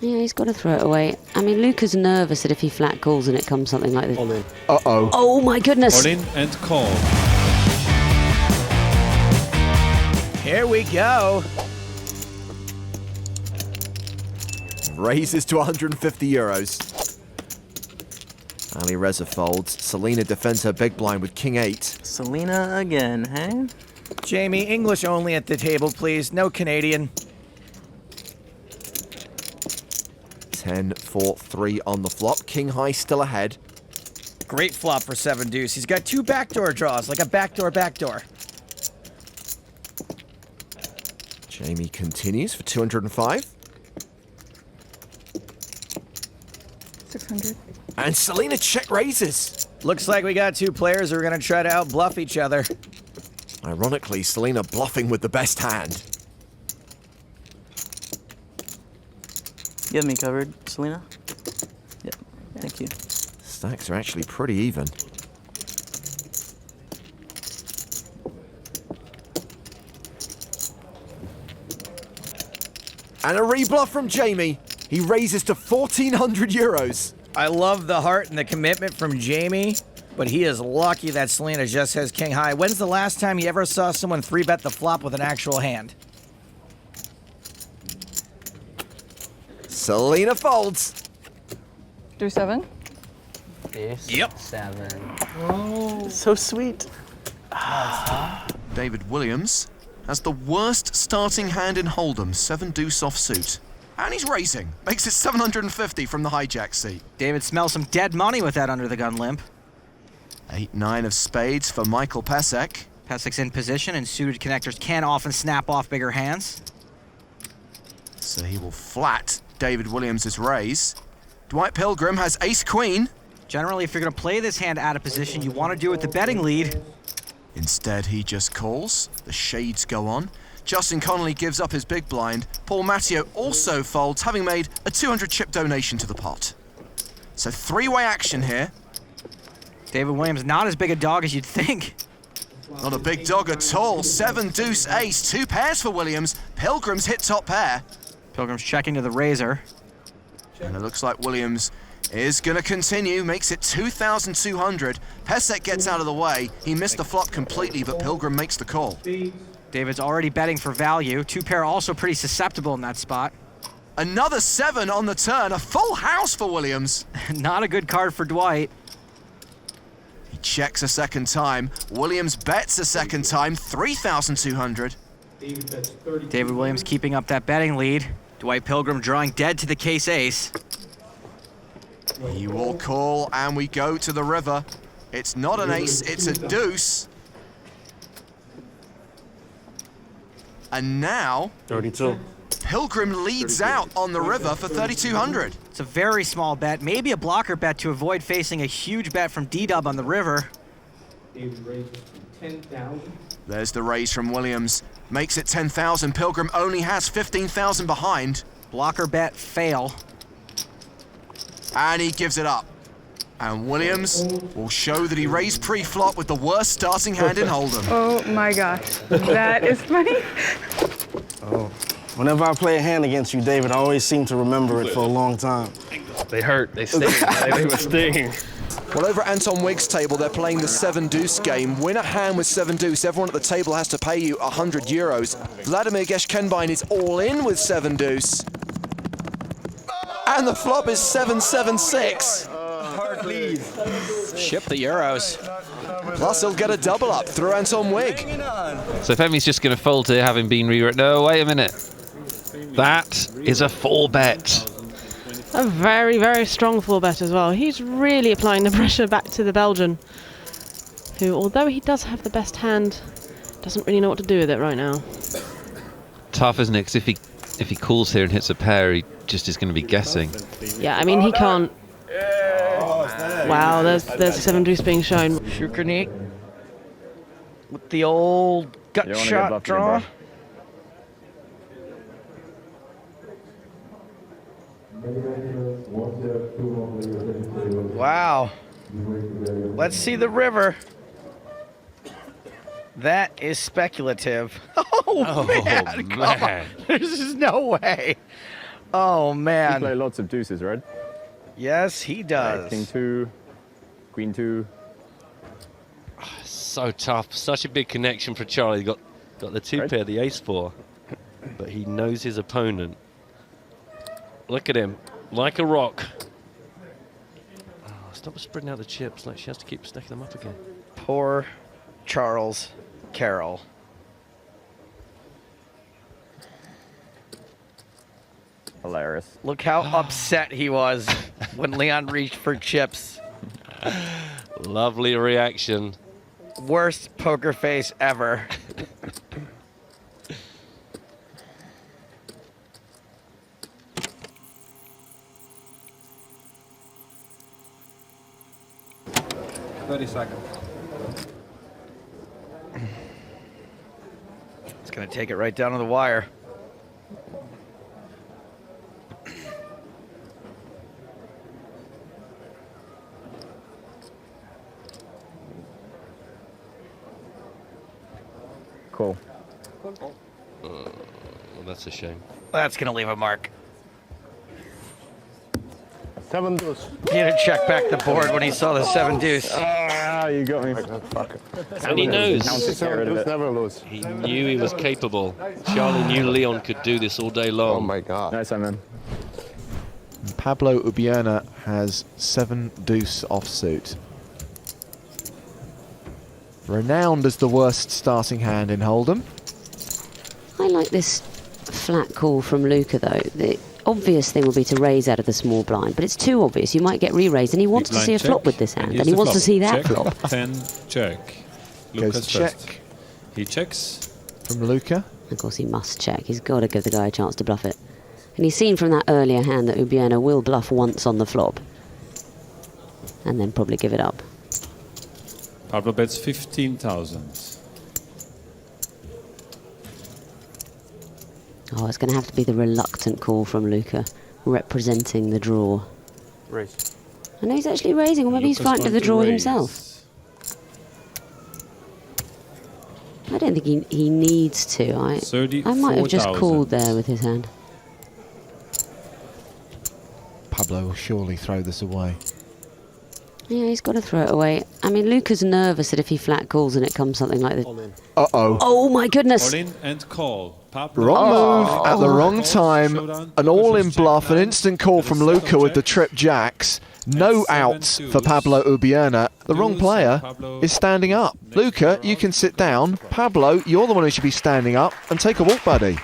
Yeah, he's got to throw it away. I mean, Luca's nervous that if he flat calls and it comes something like this. All in. Uh-oh. Oh my goodness. All in and call. Here we go. Raises to 150 euros. Ali Reza folds. Selena defends her big blind with king 8. Selena again, hey? Jamie, English only at the table, please. No Canadian. 10-4-3 on the flop. King high still ahead. Great flop for 7 deuce. He's got 2 backdoor draws, like a backdoor. Jamie continues for 205. 600. And Selena check raises. Looks like we got 2 players who are going to try to out-bluff each other. Ironically, Selena bluffing with the best hand. You have me covered, Selena? Yep, thank you. Stacks are actually pretty even. And a rebluff from Jamie. He raises to 1,400 euros. I love the heart and the commitment from Jamie, but he is lucky that Selena just has king high. When's the last time you ever saw someone 3-bet the flop with an actual hand? Selena folds. Do 7. Yep. 7. So sweet. David Williams has the worst starting hand in Hold'em, 7 deuce offsuit. And he's raising. Makes it 750 from the hijack seat. David smells some dead money with that under the gun limp. 8-9 of spades for Michael Pesek. Pesek's in position and suited connectors can often snap off bigger hands. So he will flat David Williams' raise. Dwight Pilgrim has ace-queen. Generally, if you're going to play this hand out of position, you want to do it with the betting lead. Instead, he just calls. The shades go on. Justin Connolly gives up his big blind. Paul Matteo also folds, having made a 200 chip donation to the pot. So 3-way action here. David Williams not as big a dog as you'd think. Not a big dog at all. 7 deuce ace, 2 pairs for Williams. Pilgrim's hit top pair. Pilgrim's checking to the razor. And it looks like Williams is going to continue, makes it 2,200. Pesek gets out of the way. He missed the flop completely, but Pilgrim makes the call. David's already betting for value. 2 pair also pretty susceptible in that spot. Another 7 on the turn, a full house for Williams. Not a good card for Dwight. He checks a second time. Williams bets a second time, 3,200. David Williams keeping up that betting lead. Dwight Pilgrim drawing dead to the case ace. He will call, and we go to the river. It's not an ace, it's a deuce. And now 32. Pilgrim leads out on the river for 3,200. It's a very small bet, maybe a blocker bet to avoid facing a huge bet from D-Dub on the river. There's the raise from Williams. Makes it 10,000. Pilgrim only has 15,000 behind. Blocker bet fail. And he gives it up. And Williams will show that he raised pre-flop with the worst starting hand in Hold'em. Oh my gosh. That is funny. Oh. Whenever I play a hand against you, David, I always seem to remember it for a long time. They hurt, they sting, they would sting. Well, over at Anton Wigg's table, they're playing the 7 deuce game. Win a hand with 7 deuce. Everyone at the table has to pay you 100 euros. Vladimir Geshkenbein is all in with 7 deuce. And the flop is 7-7-6. Hard lead. Ship the euros. Plus, he'll get a double up through Anton Wigg. So Femi's just going to fold to having been rewritten. No, wait a minute. That is a 4-bet. A very, very strong 4-bet as well. He's really applying the pressure back to the Belgian, who, although he does have the best hand, doesn't really know what to do with it right now. Tough, isn't it? Because if he calls here and hits a pair, he just is going to be guessing. Yeah, I mean, he can't. Wow, there's a 7 deuce being shown. Shukernik with the old gut shot draw. Wow. Let's see the river. That is speculative. Oh man. There's just no way. Oh, You man. play lots of deuces, right? Yes, he does. King 2, Queen 2. So tough. Such a big connection for Charlie. Got the two pair, the ace-4. But he knows his opponent. Look at him. Like a rock. Oh, stop spreading out the chips. Like she has to keep stacking them up again. Poor Charles Carroll. Hilarious. Look how upset he was when Leon reached for chips. Lovely reaction. Worst poker face ever. It's going to take it right down to the wire. Cool. Well, that's a shame. That's going to leave a mark. 7 deuce. He had to check back the board when he saw the 7 deuce. Ah, you got me. And he knows. Never lose. He knew he was capable. Charlie knew Leon could do this all day long. Oh my God. Nice, man. Pablo Ubiana has 7 deuce offsuit. Renowned as the worst starting hand in Hold'em. I like this flat call from Luca, though. The obvious thing would be to raise out of the small blind, but it's too obvious. You might get re-raised, and he wants to see a flop with this hand, and he wants to see that flop. 10 check. Goes check. First. He checks. From Luca. Of course, he must check. He's got to give the guy a chance to bluff it. And he's seen from that earlier hand that Ubiana will bluff once on the flop, and then probably give it up. Pablo bets 15,000. Oh, it's going to have to be the reluctant call from Luca, representing the draw. Raise. I know he's actually raising, or maybe he's frightened of the draw himself. I don't think he needs to. I might have just called there with his hand. Pablo will surely throw this away. Yeah, he's got to throw it away. I mean, Luca's nervous that if he flat calls and it comes something like this. Uh-oh. Oh, my goodness. All in and call. Pablo. Wrong move at the wrong time. An all-in bluff, an instant call from Luca with the trip jacks. No outs for Pablo Ubiana. The wrong player is standing up. Luca, you can sit down. Pablo, you're the one who should be standing up and take a walk, buddy.